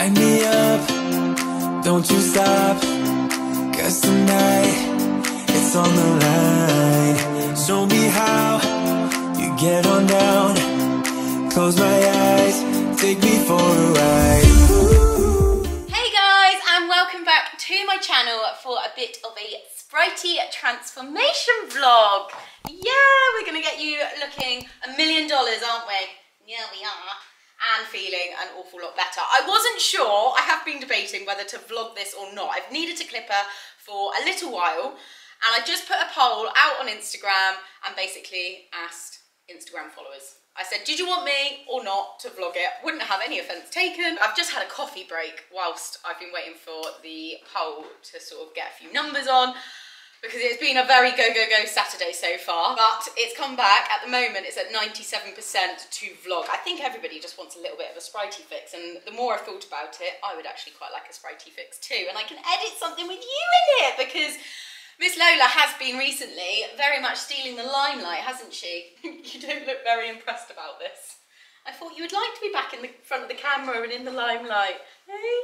Light me up, don't you stop, 'cause tonight it's on the line. Show me how you get on down. Close my eyes, take me for a ride. Hey guys, and welcome back to my channel for a bit of a SPRITEY transformation vlog. Yeah, we're gonna get you looking $1 million, aren't we? Yeah, we are. And feeling an awful lot better. I wasn't sure, I have been debating whether to vlog this or not. I've needed a clipper for a little while, and I just put a poll out on Instagram and basically asked Instagram followers. I said, did you want me or not to vlog it? Wouldn't have any offence taken. I've just had a coffee break whilst I've been waiting for the poll to sort of get a few numbers on, because it's been a very go Saturday so far, but it's come back. At the moment it's at 97% to vlog. I think everybody just wants a little bit of a SPRITEY fix, and the more I've thought about it, I would actually quite like a SPRITEY fix too, and I can edit something with you in it, because Miss Lola has been recently very much stealing the limelight, hasn't she? You don't look very impressed about this. I thought you would like to be back in the front of the camera and in the limelight. Hey?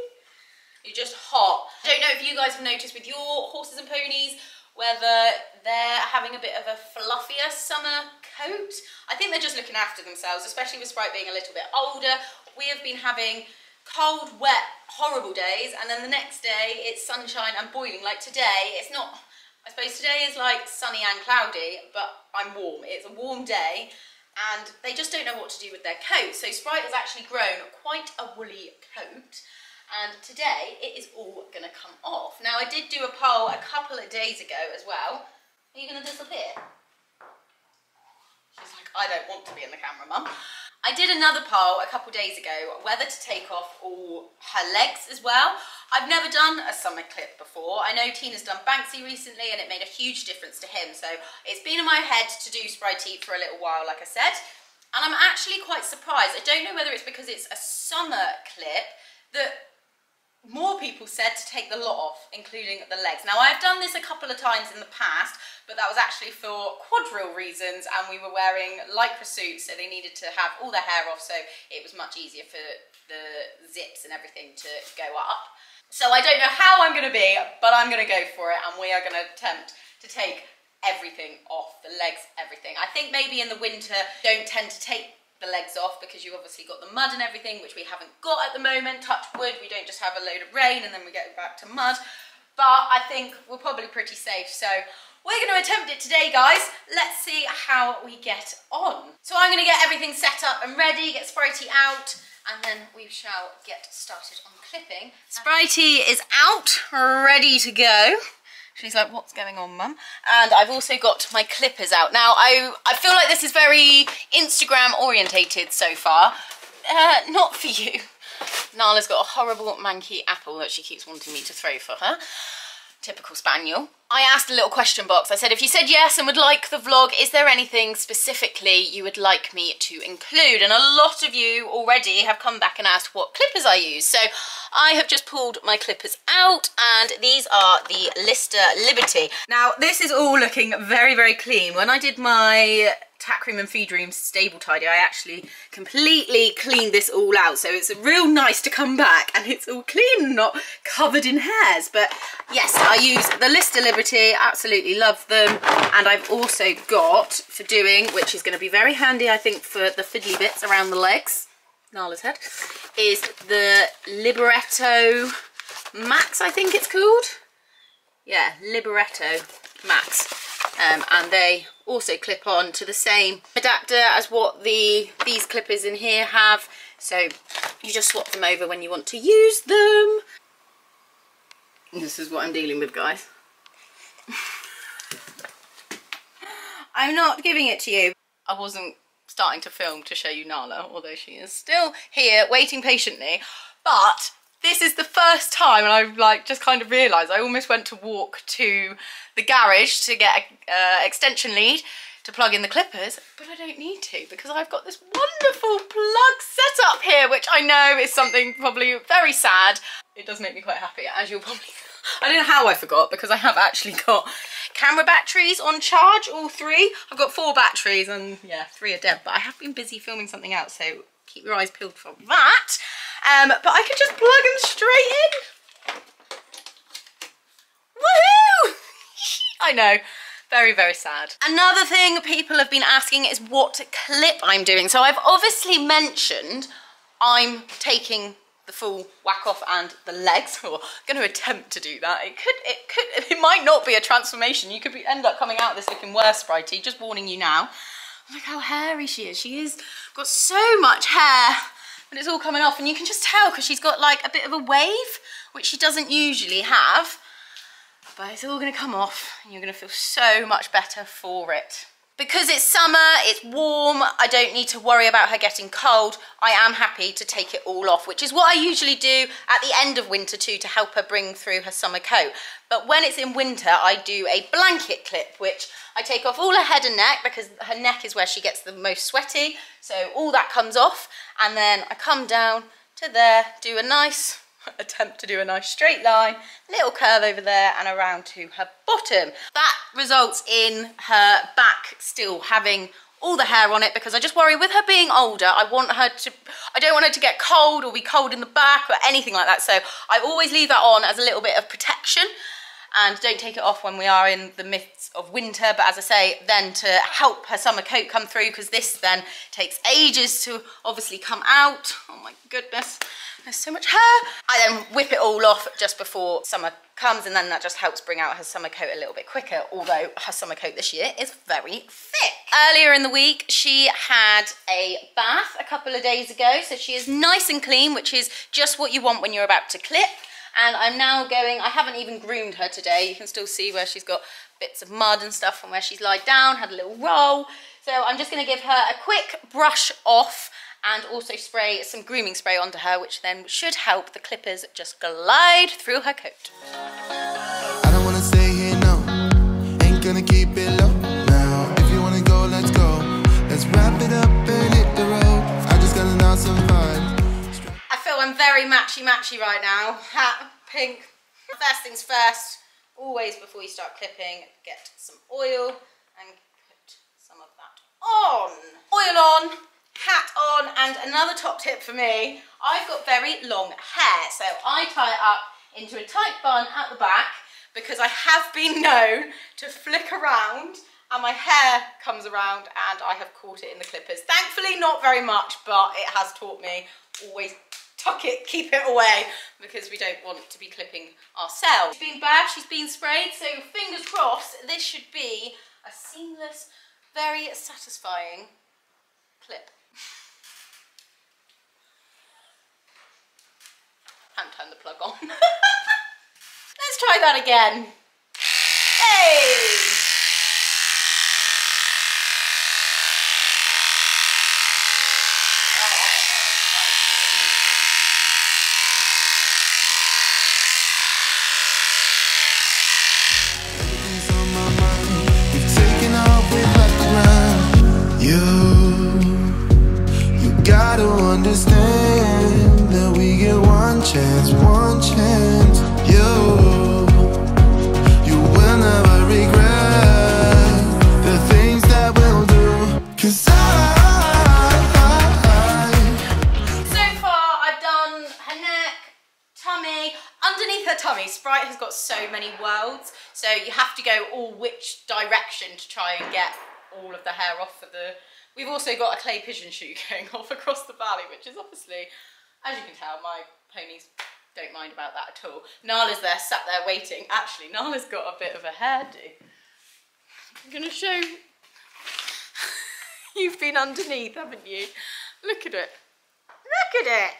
You're just hot. I don't know if you guys have noticed with your horses and ponies whether they're having a bit of a fluffier summer coat. I think they're just looking after themselves, especially with Sprite being a little bit older. We have been having cold, wet, horrible days, and then the next day it's sunshine and boiling. Like today, it's not, I suppose today is like sunny and cloudy, but I'm warm. It's a warm day, and they just don't know what to do with their coat. So Sprite has actually grown quite a woolly coat, and today it is all gonna come off. Now, I did do a poll a couple of days ago as well. Are you gonna disappear? She's like, I don't want to be in the camera, Mum. I did another poll a couple of days ago whether to take off all her legs as well. I've never done a summer clip before. I know Tina's done Banksy recently and it made a huge difference to him. So it's been in my head to do SPRITEY for a little while, like I said. And I'm actually quite surprised. I don't know whether it's because it's a summer clip that more people said to take the lot off, including the legs. Now, I've done this a couple of times in the past, but that was actually for quadrille reasons, and we were wearing lycra suits, so they needed to have all their hair off, so it was much easier for the zips and everything to go up. So I don't know how I'm going to be, but I'm going to go for it, and we are going to attempt to take everything off, the legs, everything. I think maybe in the winter don't tend to take the legs off because you've obviously got the mud and everything, which we haven't got at the moment. Touch wood, we don't just have a load of rain and then we get back to mud, but I think we're probably pretty safe. So we're going to attempt it today, guys. Let's see how we get on. So I'm going to get everything set up and ready, get SPRITEY out, and then we shall get started on clipping. SPRITEY is out, ready to go. She's like, what's going on, Mum? And I've also got my clippers out. Now, I feel like this is very Instagram orientated so far. Not for you. Nala's got a horrible manky apple that she keeps wanting me to throw for her. Typical spaniel. I asked a little question box. I said, if you said yes and would like the vlog, is there anything specifically you would like me to include? And a lot of you already have come back and asked what clippers I use. So I have just pulled my clippers out, and these are the Lister Liberty. Now, this is all looking very clean. When I did my tack room and feed room stable tidy, I actually completely cleaned this all out, so it's real nice to come back and it's all clean, not covered in hairs. But yes, I use the Lister Liberty, absolutely love them. And I've also got, for doing, which is going to be very handy I think for the fiddly bits around the legs, Nala's head, is the Libretto Max, I think it's called. Yeah, Libretto Max. And they also clip on to the same adapter as what these clippers in here have, so you just swap them over when you want to use them. This is what I'm dealing with, guys. I'm not giving it to you. I wasn't starting to film to show you Nala, although she is still here waiting patiently, but this is the first time, and I've like just kind of realised I almost went to walk to the garage to get an extension lead to plug in the clippers, but I don't need to because I've got this wonderful plug set up here, which I know is something probably very sad. It does make me quite happy, as you'll probably... I don't know how I forgot, because I have actually got camera batteries on charge, all three. I've got 4 batteries and yeah, 3 are dead, but I have been busy filming something else, so keep your eyes peeled for that. But I could just plug them straight in. Woohoo! I know. Very, very sad. Another thing people have been asking is what clip I'm doing. So I've obviously mentioned I'm taking the full whack off and the legs, or going to attempt to do that. It might not be a transformation. You could end up coming out of this looking worse, Spritey. Just warning you now. Look how hairy she is. She is got so much hair, but it's all coming off, and you can just tell because she's got like a bit of a wave, which she doesn't usually have. But it's all going to come off and you're going to feel so much better for it. Because it's summer, it's warm, I don't need to worry about her getting cold. I am happy to take it all off, which is what I usually do at the end of winter too, to help her bring through her summer coat. But when it's in winter, I do a blanket clip, which I take off all her head and neck because her neck is where she gets the most sweaty. So all that comes off, and then I come down to there, do a nice attempt to do a nice straight line, little curve over there and around to her bottom. That results in her back still having all the hair on it, because I just worry with her being older, I don't want her to get cold or be cold in the back or anything like that. So I always leave that on as a little bit of protection and don't take it off when we are in the midst of winter. But as I say, then to help her summer coat come through, because this then takes ages to obviously come out. Oh my goodness. There's so much hair. I then whip it all off just before summer comes, and then that just helps bring out her summer coat a little bit quicker, although her summer coat this year is very thick. Earlier in the week, she had a bath a couple of days ago, so she is nice and clean, which is just what you want when you're about to clip. And I'm now going, I haven't even groomed her today. You can still see where she's got bits of mud and stuff from where she's lied down, had a little roll. So I'm just gonna give her a quick brush off and also spray some grooming spray onto her, which then should help the clippers just glide through her coat. I don't wanna stay here, no. Ain't gonna keep it low now. If you wanna go, let's go. Let's wrap it up and hit the road. I just gotta know some fun. I feel I'm very matchy-matchy right now. Hat, pink. First things first, always before you start clipping, get some oil and put some of that on. Oil on. Hat on. And another top tip for me, I've got very long hair, so I tie it up into a tight bun at the back, because I have been known to flick around and my hair comes around and I have caught it in the clippers. Thankfully not very much, but it has taught me always tuck it, keep it away, because we don't want to be clipping ourselves. She's been bagged, she's been sprayed, so fingers crossed this should be a seamless, very satisfying clip. And turn the plug on. Let's try that again. Hey! Everything's on my mind. We've taken off, we've left the ground. You gotta understand that we get one chance, one chance. You will never regret the things that we'll do. 'Cause So far I've done her neck, tummy. Underneath her tummy, Sprite has got so many worlds, so you have to go all which direction to try and get all of the hair off of the... We've also got a clay pigeon shoot going off across the valley, which is obviously, as you can tell, my ponies don't mind about that at all. Nala's there, sat there waiting. Actually, Nala's got a bit of a hairdo. I'm gonna show... You've been underneath, haven't you? Look at it. Look at it.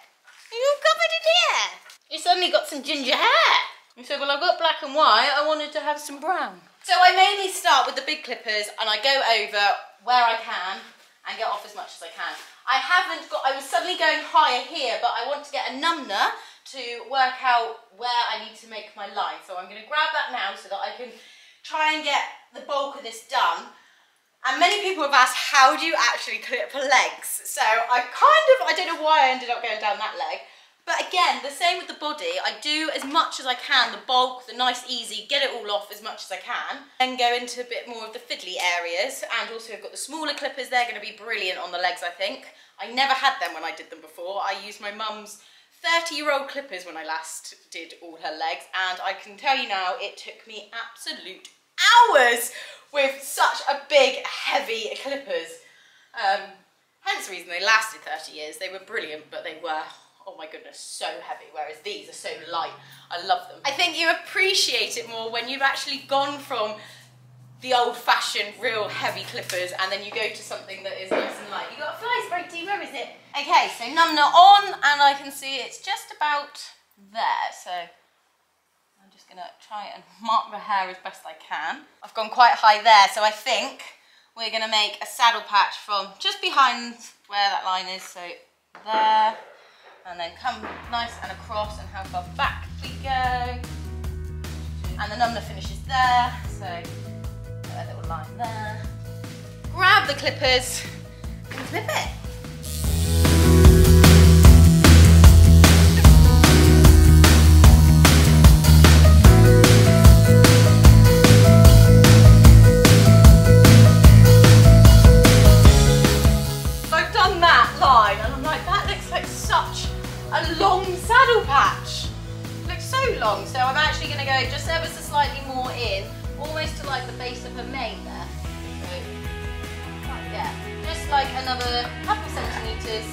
You're all covered in hair. You suddenly got some ginger hair. You said, well, I've got black and white. I wanted to have some brown. So I mainly start with the big clippers and I go over where I can and get off as much as I can. I was suddenly going higher here, but I want to get a number to work out where I need to make my line. So I'm going to grab that now so that I can try and get the bulk of this done. And many people have asked, how do you actually clip legs? So I don't know why I ended up going down that leg. But again, the same with the body. I do as much as I can, the bulk, the nice, easy, get it all off as much as I can. Then go into a bit more of the fiddly areas. And also I've got the smaller clippers. They're going to be brilliant on the legs, I think. I never had them when I did them before. I used my mum's 30-year-old clippers when I last did all her legs, and I can tell you now it took me absolute hours with such a big, heavy clippers. Hence the reason they lasted 30 years. They were brilliant, but they were, oh my goodness, so heavy, whereas these are so light. I love them. I think you appreciate it more when you've actually gone from the old-fashioned, real heavy clippers, and then you go to something that is nice and light. You got a fly SPRITEY, where is it? Okay, so number on, and I can see it's just about there, so I'm just gonna try and mark the hair as best I can. I've gone quite high there, so I think we're gonna make a saddle patch from just behind where that line is, so there, and then come nice and across, and how far back we go. And the number finishes there, so a little line there. Grab the clippers and clip it. So I've done that line and I'm like, that looks like such a long saddle patch. It looks so long, so I'm actually going to go just ever so slightly more in, almost to like the base of her mane there. So, yeah, just like another couple centimetres.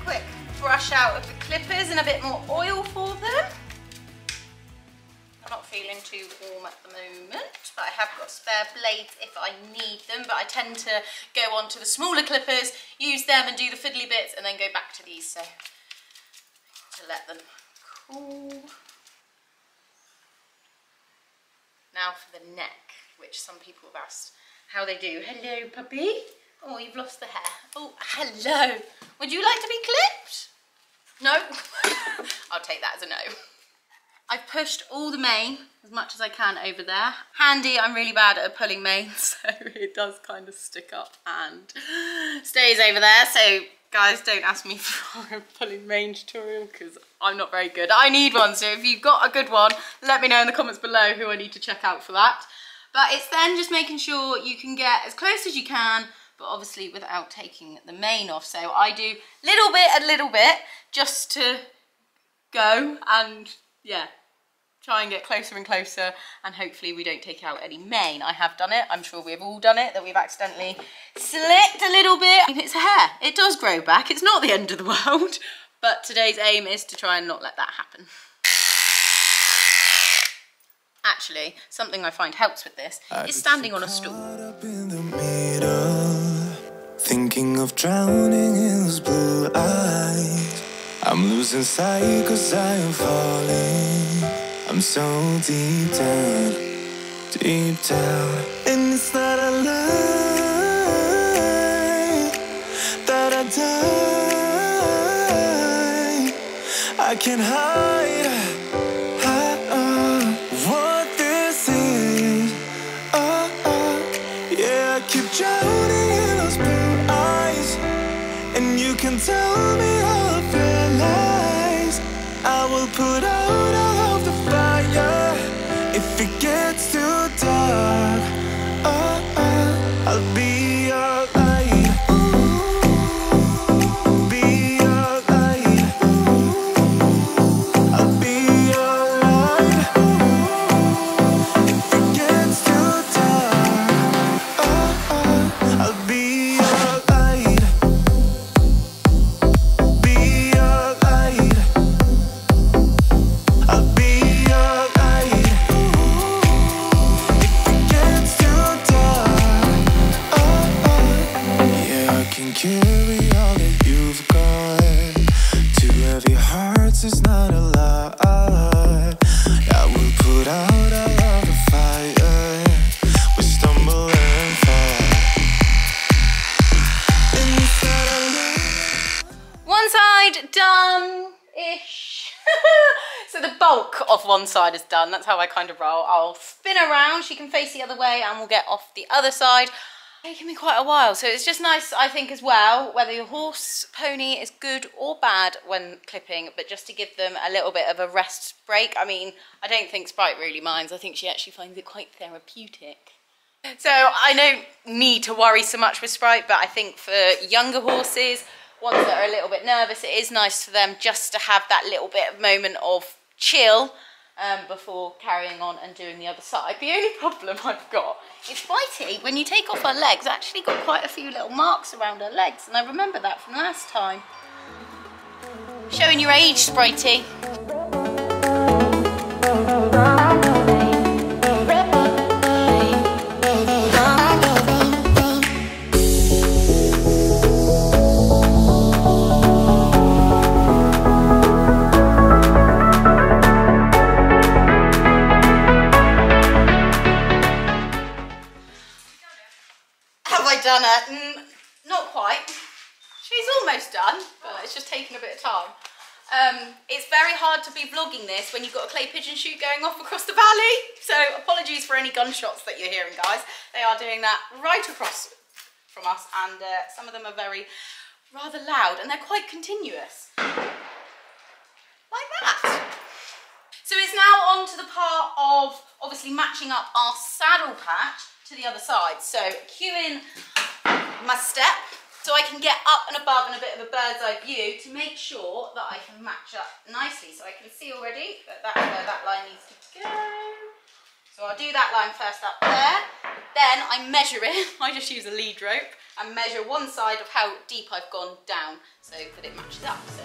Quick brush out of the clippers and a bit more oil for them. I'm not feeling too warm at the moment, but I have got spare blades if I need them, but I tend to go on to the smaller clippers, use them and do the fiddly bits, and then go back to these, so to let them cool. Now for the neck, which some people have asked how they do. Hello, puppy. Oh, you've lost the hair. Oh, hello. Would you like to be clipped? No? I'll take that as a no. I've pushed all the mane as much as I can over there. Handy, I'm really bad at pulling mane, so it does kind of stick up and stays over there. So guys, don't ask me for a pulling mane tutorial because I'm not very good. I need one, so if you've got a good one, let me know in the comments below who I need to check out for that. But it's then just making sure you can get as close as you can, but obviously without taking the mane off. So I do a little bit, just to go and, yeah, try and get closer and closer, and hopefully we don't take out any mane. I have done it. I'm sure we've all done it, that we've accidentally slicked a little bit. It's hair. It does grow back. It's not the end of the world, but today's aim is to try and not let that happen. Actually, something I find helps with this is standing on a stool. Up in the middle, thinking of drowning in those blue eyes. I'm losing sight 'cause I am falling. I'm so deep down, and it's not a lie that I die. I can't hide what this is. Yeah, I keep drowning in those blue eyes, and you can tell me all of your lies. I will put out all of the fire if it gets too dark. I'll be your light. Be your light. I'll be your light. If it gets too dark, I'll be your light. Be your light. I'll be your light. If it gets too dark, yeah, I can carry all that you've got. Two heavy hearts is not a lot. I will put out all of the fire. We stumble and fall. And it's not a lie. One side done-ish. So the bulk of one side is done. That's how I kind of roll. I'll spin around. She can face the other way and we'll get off the other side. It's taken me quite a while. So it's just nice, I think, as well, whether your horse, pony is good or bad when clipping, but just to give them a little bit of a rest break. I mean, I don't think Sprite really minds. I think she actually finds it quite therapeutic. So I don't need to worry so much with Sprite, but I think for younger horses, ones that are a little bit nervous, it is nice for them just to have that little bit of moment of chill before carrying on and doing the other side. The only problem I've got is Spritey, when you take off her legs, actually got quite a few little marks around her legs, and I remember that from last time. Showing your age, Spritey. Done it? Not quite. She's almost done, but it's just taking a bit of time. It's very hard to be vlogging this when you've got a clay pigeon shoot going off across the valley. So apologies for any gunshots that you're hearing, guys. They are doing that right across from us, and some of them are rather loud, and they're quite continuous. Like that. So it's now on to the part of obviously matching up our saddle patch to the other side. So cueing my step so I can get up and above in a bit of a bird's eye view to make sure that I can match up nicely. So I can see already that that's where that line needs to go. So I'll do that line first up there. Then I measure it. I just use a lead rope and measure one side of how deep I've gone down so that it matches up. So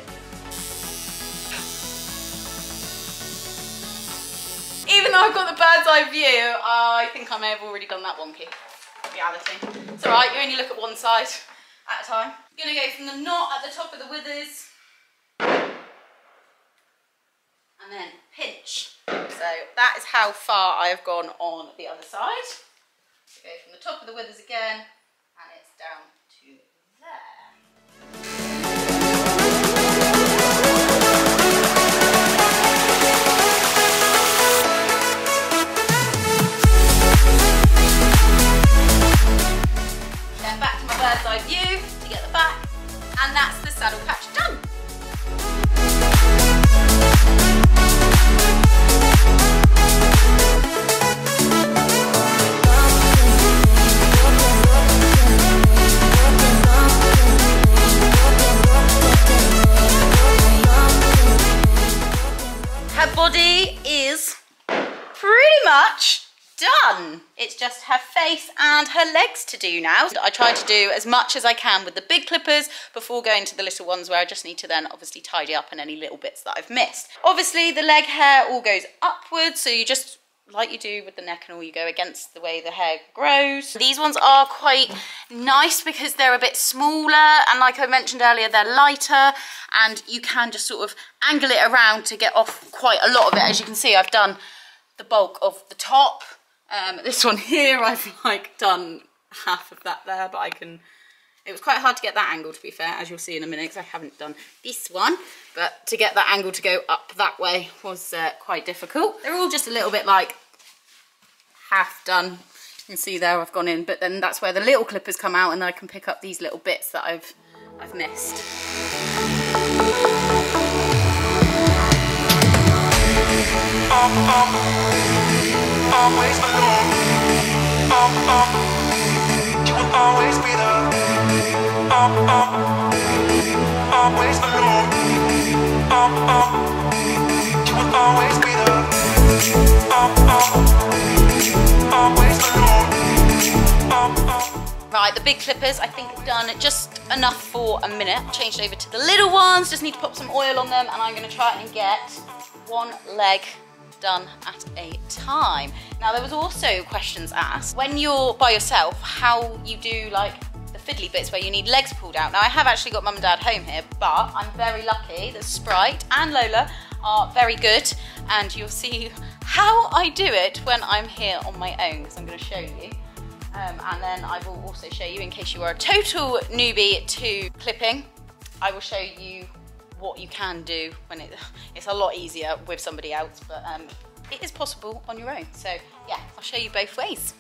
even though I've got the bird's eye view, I think I may have already done that wonky. Reality. It's alright, you only look at one side at a time. I'm going to go from the knot at the top of the withers and then pinch. So that is how far I have gone on the other side. So go from the top of the withers again, and it's down to there. Bird's eye view to get the back, and that's the saddle patch done. Her body is pretty much done. It's just her face and her legs to do now. I try to do as much as I can with the big clippers before going to the little ones, where I just need to then obviously tidy up on any little bits that I've missed. Obviously the leg hair all goes upwards, so you just, like you do with the neck and all, you go against the way the hair grows. These ones are quite nice because they're a bit smaller, and like I mentioned earlier, they're lighter, and you can just sort of angle it around to get off quite a lot of it. As you can see, I've done the bulk of the top. This one here, I've like done half of that there, but it was quite hard to get that angle, to be fair, as you'll see in a minute, because I haven't done this one, but to get that angle to go up that way was quite difficult. They're all just a little bit like half done. You can see there I've gone in, but then that's where the little clippers come out, and I can pick up these little bits that I've missed. Always alone. You will always be there. Always alone. You will always be there. Always alone. Right, the big clippers I think have done just enough for a minute. Changed over to the little ones. Just need to pop some oil on them, and I'm going to try and get one leg done at a time. Now, there was also questions asked when you're by yourself how you do like the fiddly bits where you need legs pulled out. Now, I have actually got mum and dad home here, but I'm very lucky that Sprite and Lola are very good, and you'll see how I do it when I'm here on my own, because I'm going to show you. And then I will also show you, in case you are a total newbie to clipping, I will show you what you can do when it's a lot easier with somebody else, but it is possible on your own. So yeah, I'll show you both ways.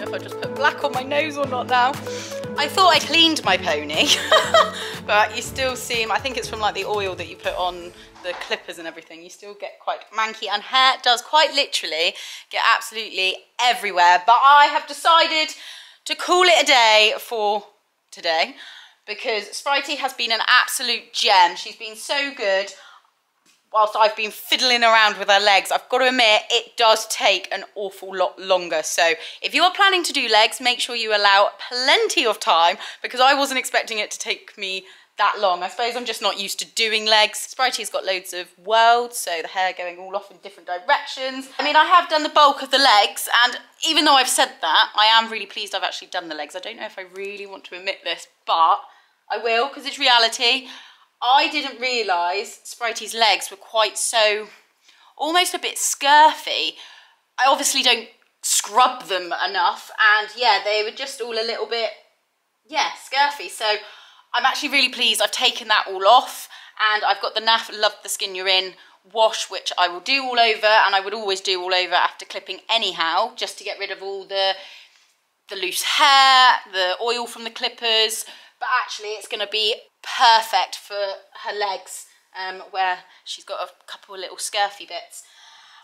know if I just put black on my nose or not now. I thought I cleaned my pony, but you still see him. I think it's from like the oil that you put on the clippers and everything. You still get quite manky, and hair does quite literally get absolutely everywhere. But I have decided to call it a day for today because SPRITEY has been an absolute gem. She's been so good. Whilst I've been fiddling around with her legs, I've got to admit, it does take an awful lot longer. So if you are planning to do legs, make sure you allow plenty of time, because I wasn't expecting it to take me that long. I suppose I'm just not used to doing legs. SPRITEY's got loads of worlds, so the hair going all off in different directions. I mean, I have done the bulk of the legs, and even though I've said that, I am really pleased I've actually done the legs. I don't know if I really want to admit this, but I will, because it's reality. I didn't realise SPRITEY's legs were quite so, almost a bit scurfy. I obviously don't scrub them enough, and yeah, they were just all a little bit, yeah, scurfy. So I'm actually really pleased I've taken that all off, and I've got the NAF Love the Skin You're In wash, which I will do all over, and I would always do all over after clipping anyhow, just to get rid of all the loose hair, the oil from the clippers. But actually it's going to be perfect for her legs, where she's got a couple of little scurfy bits.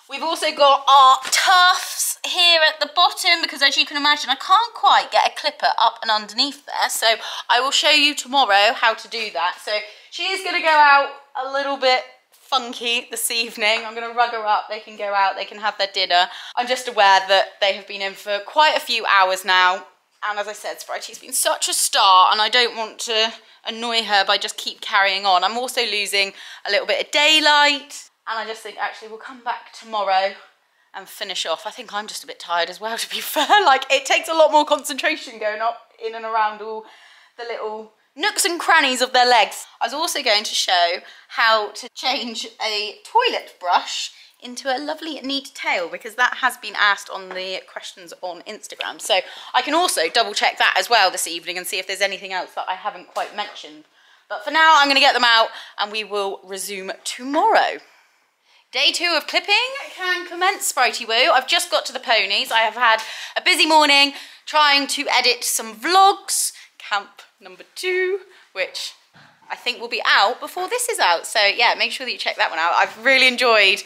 We've also got our tufts here at the bottom, because as you can imagine, I can't quite get a clipper up and underneath there. So I will show you tomorrow how to do that. So she is going to go out a little bit funky this evening. I'm going to rug her up. They can go out, they can have their dinner. I'm just aware that they have been in for quite a few hours now. And as I said, SPRITEY's been such a star, and I don't want to annoy her by just keep carrying on. I'm also losing a little bit of daylight, and I just think actually we'll come back tomorrow and finish off. I think I'm just a bit tired as well, to be fair. Like, it takes a lot more concentration going up in and around all the little nooks and crannies of their legs. I was also going to show how to change a toilet brush into a lovely neat tail, because that has been asked on the questions on Instagram. So I can also double check that as well this evening and see if there's anything else that I haven't quite mentioned. But for now, I'm going to get them out and we will resume tomorrow. Day 2 of clipping can commence, SPRITEY Woo. I've just got to the ponies. I have had a busy morning trying to edit some vlogs. Camp number 2, which I think will be out before this is out. So yeah, make sure that you check that one out. I really enjoyed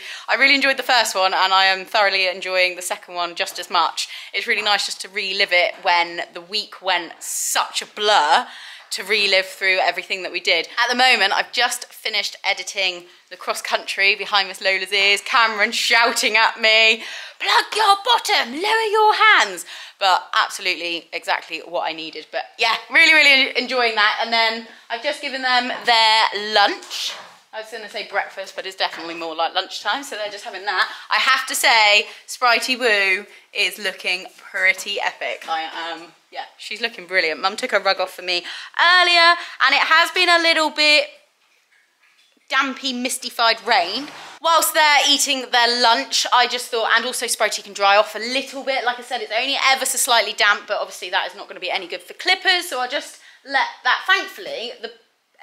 the first one, and I am thoroughly enjoying the second one just as much. It's really nice just to relive it when the week went such a blur, to relive through everything that we did. At the moment, I've just finished editing the cross country behind Miss Lola's ears. Cameron shouting at me, plug your bottom, lower your hands. But absolutely exactly what I needed. But yeah, really, really enjoying that. And then I've just given them their lunch. I was going to say breakfast, but it's definitely more like lunchtime, so they're just having that. I have to say, SPRITEY Woo is looking pretty epic. Yeah, she's looking brilliant. Mum took her rug off for me earlier, and it has been a little bit dampy, mystified rain. Whilst they're eating their lunch, I just thought, and also SPRITEY can dry off a little bit. Like I said, it's only ever so slightly damp, but obviously that is not going to be any good for clippers, so I'll just let that, thankfully, the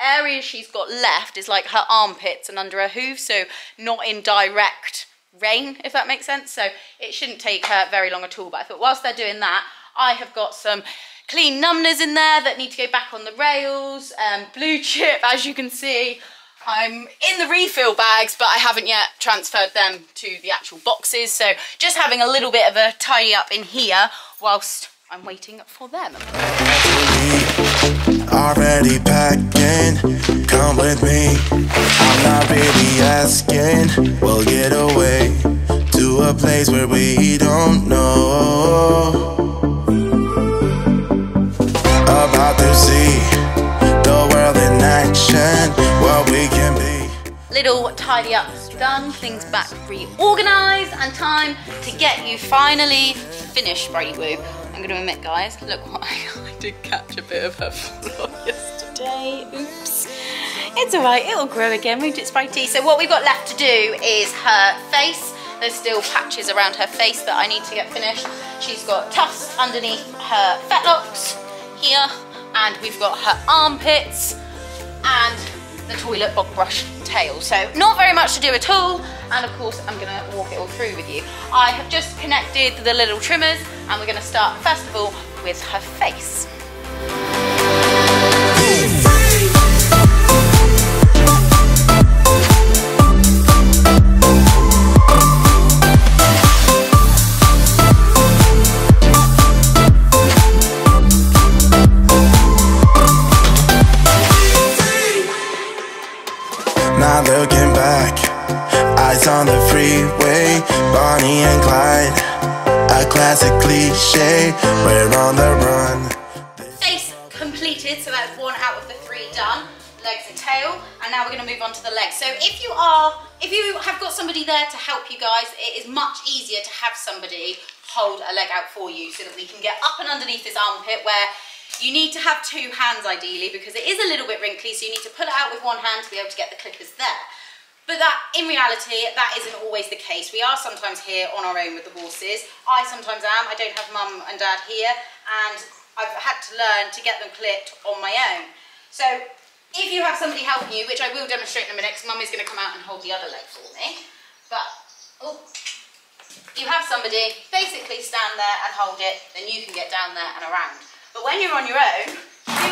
area she's got left is like her armpits and under her hooves, so not in direct rain, if that makes sense. So it shouldn't take her very long at all. But I thought whilst they're doing that, I have got some clean numbers in there that need to go back on the rails. Blue chip, as you can see, I'm in the refill bags, but I haven't yet transferred them to the actual boxes. So just having a little bit of a tidy up in here whilst I'm waiting for them. Already packing, come with me. I'm not really asking. We'll get away to a place where we don't know. About to see the world in action, what we can be. Little tidy up done, things back reorganised, and time to get you finally finished, SPRITEY Woo. I'm going to admit, guys, look what I did catch a bit of her vlog yesterday. Oops. It's alright, it'll grow again, won't it, SPRITEY? So what we've got left to do is her face. There's still patches around her face that I need to get finished. She's got tufts underneath her fetlocks here, and we've got her armpits, and the toilet bog brush tail. So not very much to do at all, and of course I'm going to walk it all through with you. I have just connected the little trimmers, and we're going to start first of all with her face. Not looking back, eyes on the freeway, Bonnie and Clyde, a classic cliche, we're on the run. Face completed, so that's 1 out of the 3 done. Legs and tail, and now we're going to move on to the legs. So if you have got somebody there to help you guys, it is much easier to have somebody hold a leg out for you so that we can get up and underneath this armpit, where you need to have 2 hands ideally, because it is a little bit wrinkly, so you need to pull it out with 1 hand to be able to get the clippers there. But that, in reality, that isn't always the case. We are sometimes here on our own with the horses. I sometimes am. I don't have mum and dad here, and I've had to learn to get them clipped on my own. So if you have somebody helping you, which I will demonstrate in a minute, because mum is going to come out and hold the other leg for me, but you have somebody basically stand there and hold it, then you can get down there and around. But when you're on your own,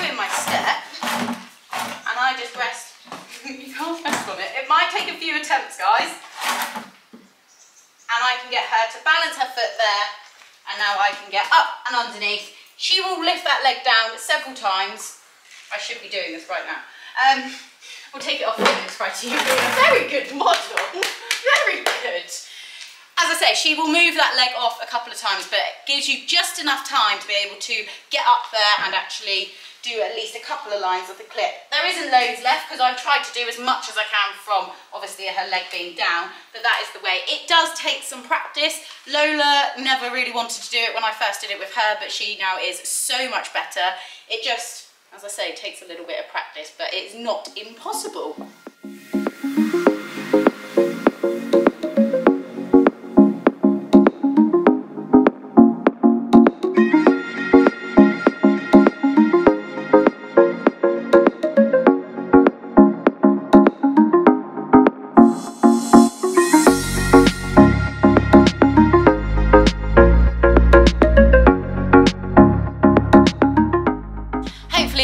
doing my step, and I just rest, you can't rest on it. It might take a few attempts, guys. And I can get her to balance her foot there, and now I can get up and underneath. She will lift that leg down several times. I should be doing this right now. We'll take it off a minute, Spritey. You're doing a very good model. Very good. As I say, she will move that leg off a couple of times, but it gives you just enough time to be able to get up there and actually do at least a couple of lines of the clip. There isn't loads left, because I've tried to do as much as I can from, obviously, her leg being down, but that is the way. It does take some practice. Lola never really wanted to do it when I first did it with her, but she now is so much better. It just, as I say, takes a little bit of practice, but it's not impossible.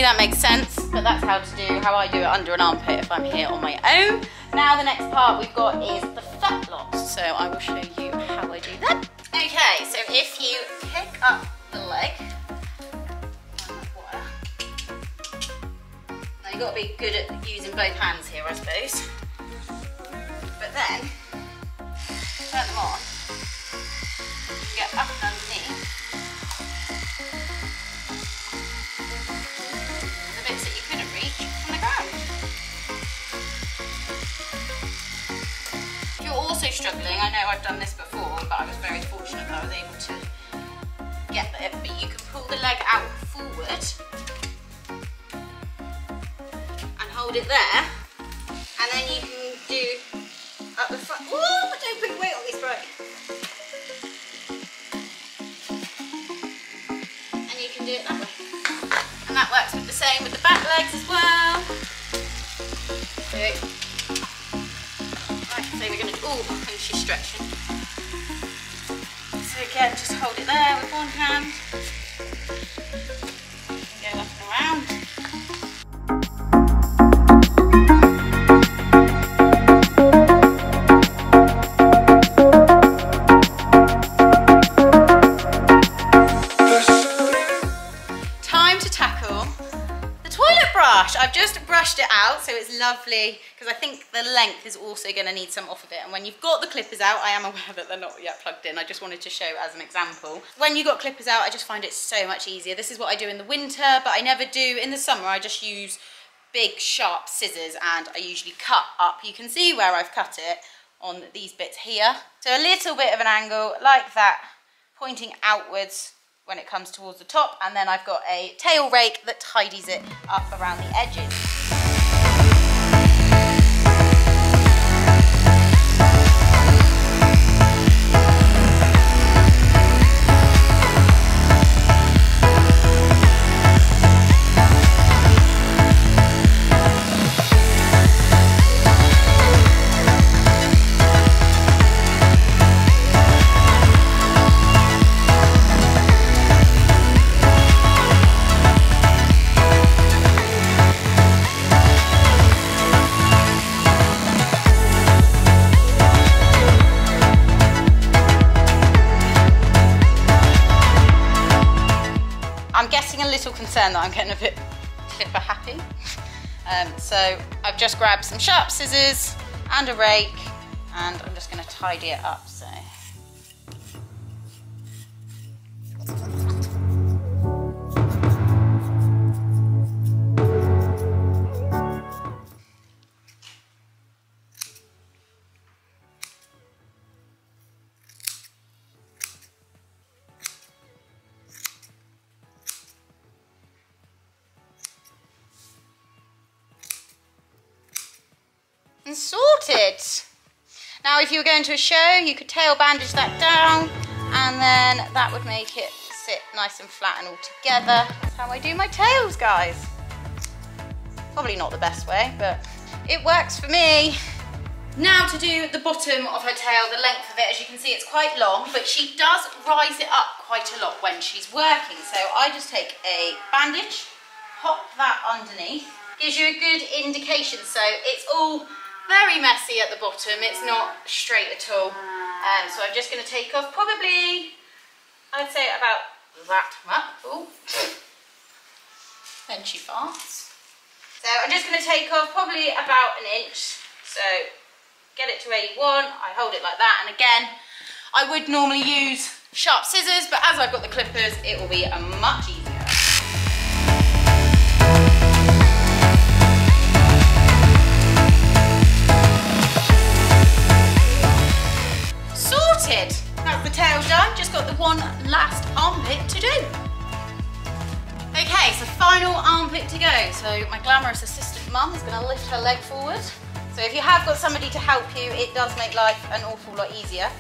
That makes sense, but that's how I do it under an armpit if I'm here on my own. Now the next part we've got is the fetlocks, so I will show you how I do that. Okay, so if you pick up the leg, now you've got to be good at using both hands here, I suppose, but then turn them on, you get up and underneath. Struggling, I know I've done this before, but I was very fortunate that I was able to get it. But you can pull the leg out forward and hold it there, and then you can do up the front. Oh, don't put your weight on this, right? And you can do it that way, and that works with the same with the back legs as well. So, so we're going to, oh, and she's stretching. So again, just hold it there with 1 hand. Go up and around. Time to tackle the toilet brush. I've just brushed it out, so it's lovely, because I think the length is also going to need some off of it. And when you've got the clippers out, I am aware that they're not yet plugged in. I just wanted to show as an example. When you've got clippers out, I just find it so much easier. This is what I do in the winter, but I never do in the summer. I just use big, sharp scissors, and I usually cut up. You can see where I've cut it on these bits here. So a little bit of an angle like that, pointing outwards when it comes towards the top, and then I've got a tail rake that tidies it up around the edges. I'm getting a little concerned that I'm getting a bit clipper happy. So I've just grabbed some sharp scissors and a rake, and I'm just going to tidy it up. So. And sorted. Now if you were going to a show, you could tail bandage that down, and then that would make it sit nice and flat and all together. That's how I do my tails, guys. Probably not the best way, but it works for me. Now to do the bottom of her tail, the length of it. As you can see, it's quite long, but she does rise it up quite a lot when she's working. So I just take a bandage, pop that underneath. Gives you a good indication. So it's all very messy at the bottom, it's not straight at all. So I'm just going to take off probably, I'd say about that much. Oh, then she farts. So I'm just going to take off probably about an inch. So get it to where you want, I hold it like that, and again, I would normally use sharp scissors, but as I've got the clippers, it will be a much easier. That's the tail done, just got the one last armpit to do. Okay, so final armpit to go. So my glamorous assistant mum is going to lift her leg forward. So if you have got somebody to help you, it does make life an awful lot easier.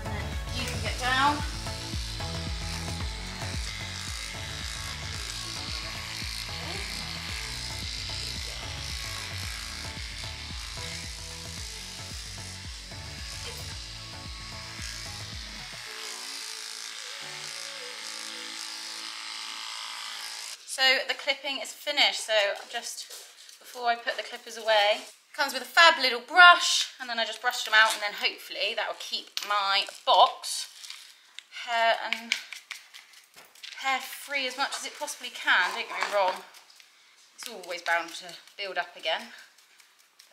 And then you can get down. So the clipping is finished, so just before I put the clippers away, it comes with a fab little brush, and then I just brushed them out, and then hopefully that will keep my box hair free as much as it possibly can. Don't get me wrong, it's always bound to build up again.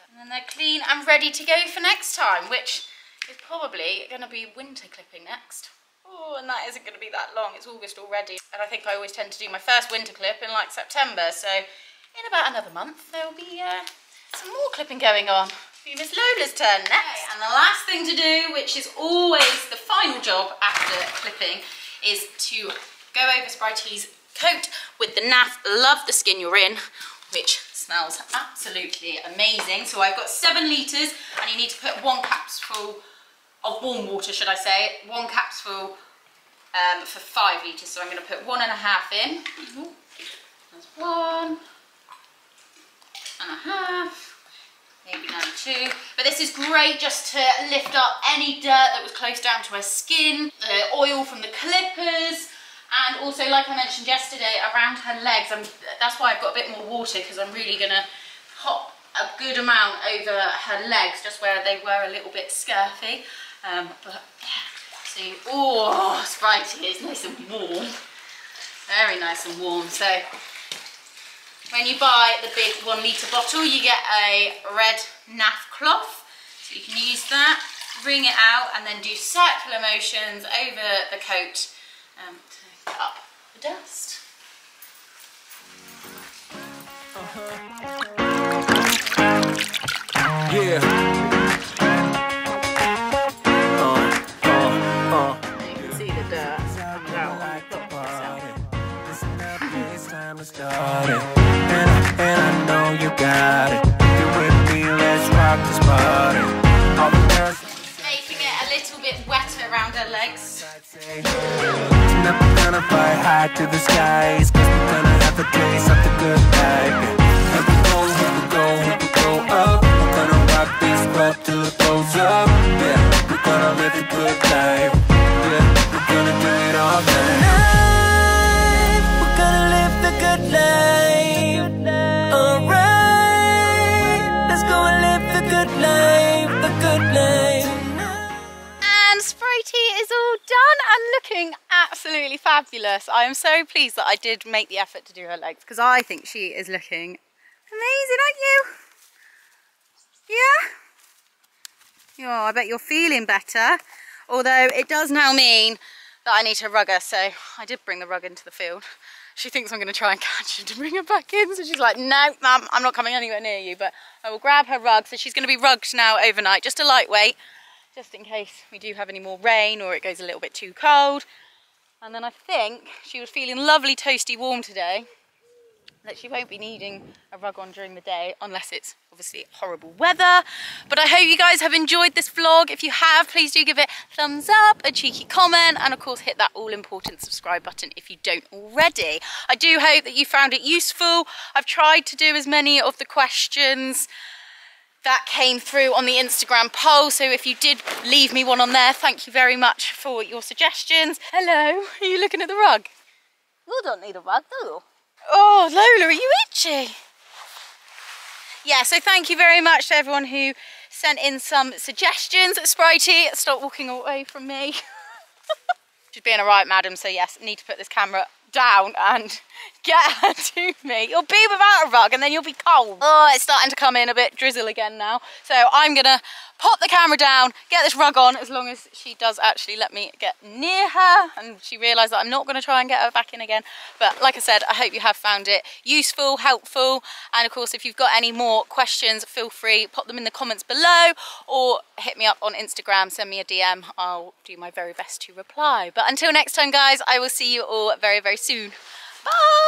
And then they're clean and ready to go for next time, which is probably going to be winter clipping next. Oh, and that isn't going to be that long, it's August already. And I think I always tend to do my first winter clip in like September, so in about another month there will be some more clipping going on. It'll be Miss Lola's turn next. Okay, and the last thing to do, which is always the final job after clipping, is to go over SPRITEY's coat with the NAF Love the Skin You're In, which smells absolutely amazing. So I've got 7 litres, and you need to put 1 capsule of warm water, should I say, 1 capsule for 5 litres. So I'm going to put 1.5 in. There's 1.5, maybe another 2. But this is great just to lift up any dirt that was close down to her skin, the oil from the clippers, and also, like I mentioned yesterday, around her legs. That's why I've got a bit more water, because I'm really going to pop a good amount over her legs, just where they were a little bit scurfy. But yeah, see, oh, SPRITEY is nice and warm, very nice and warm. So when you buy the big 1 litre bottle, you get a red NAF cloth, so you can use that, wring it out, and then do circular motions over the coat to get up the dust. Yeah. And I know you got it. You with me, let's rock this party. All the girls making it a little bit wetter around her legs. Never gonna fly high to the skies, 'cause we're gonna have a taste of the good life. And we go up. We're gonna rock this boat till it goes up. Yeah, we're gonna live a good life. Yeah, we're gonna do it all night. We're gonna live the good life. Alright, let's go and live the good life, the good life. And SPRITEY is all done and looking absolutely fab. fabulous. I am so pleased that I did make the effort to do her legs because I think she is looking amazing, aren't you? Yeah? Oh, I bet you're feeling better. Although it does now mean that I need to rug her, so I did bring the rug into the field. She thinks I'm going to try and catch her to bring her back in, so she's like, no, Mum, I'm not coming anywhere near you, but I will grab her rug. So she's going to be rugged now overnight, just a lightweight, just in case we do have any more rain or it goes a little bit too cold. And then I think she was feeling lovely, toasty, warm today, that she won't be needing a rug on during the day unless it's obviously horrible weather. But I hope you guys have enjoyed this vlog. If you have, please do give it a thumbs up, a cheeky comment, and of course hit that all important subscribe button if you don't already. I do hope that you found it useful. I've tried to do as many of the questions that came through on the Instagram poll, so if you did leave me one on there, thank you very much for your suggestions. Hello, are you looking at the rug? You don't need a rug, do you? Oh, Lola, are you itchy? Yeah, so thank you very much to everyone who sent in some suggestions. Spritey, stop walking away from me. She's being a right madam, so yes, need to put this camera down and get her to me. You'll be without a rug and then you'll be cold. Oh, it's starting to come in a bit drizzle again now. So I'm gonna pop the camera down, get this rug on, as long as she does actually let me get near her and she realised that I'm not going to try and get her back in again. But like I said, I hope you have found it useful, helpful, and of course if you've got any more questions, feel free, pop them in the comments below or hit me up on Instagram, send me a DM. I'll do my very best to reply. But until next time guys, I will see you all very, very soon. Bye!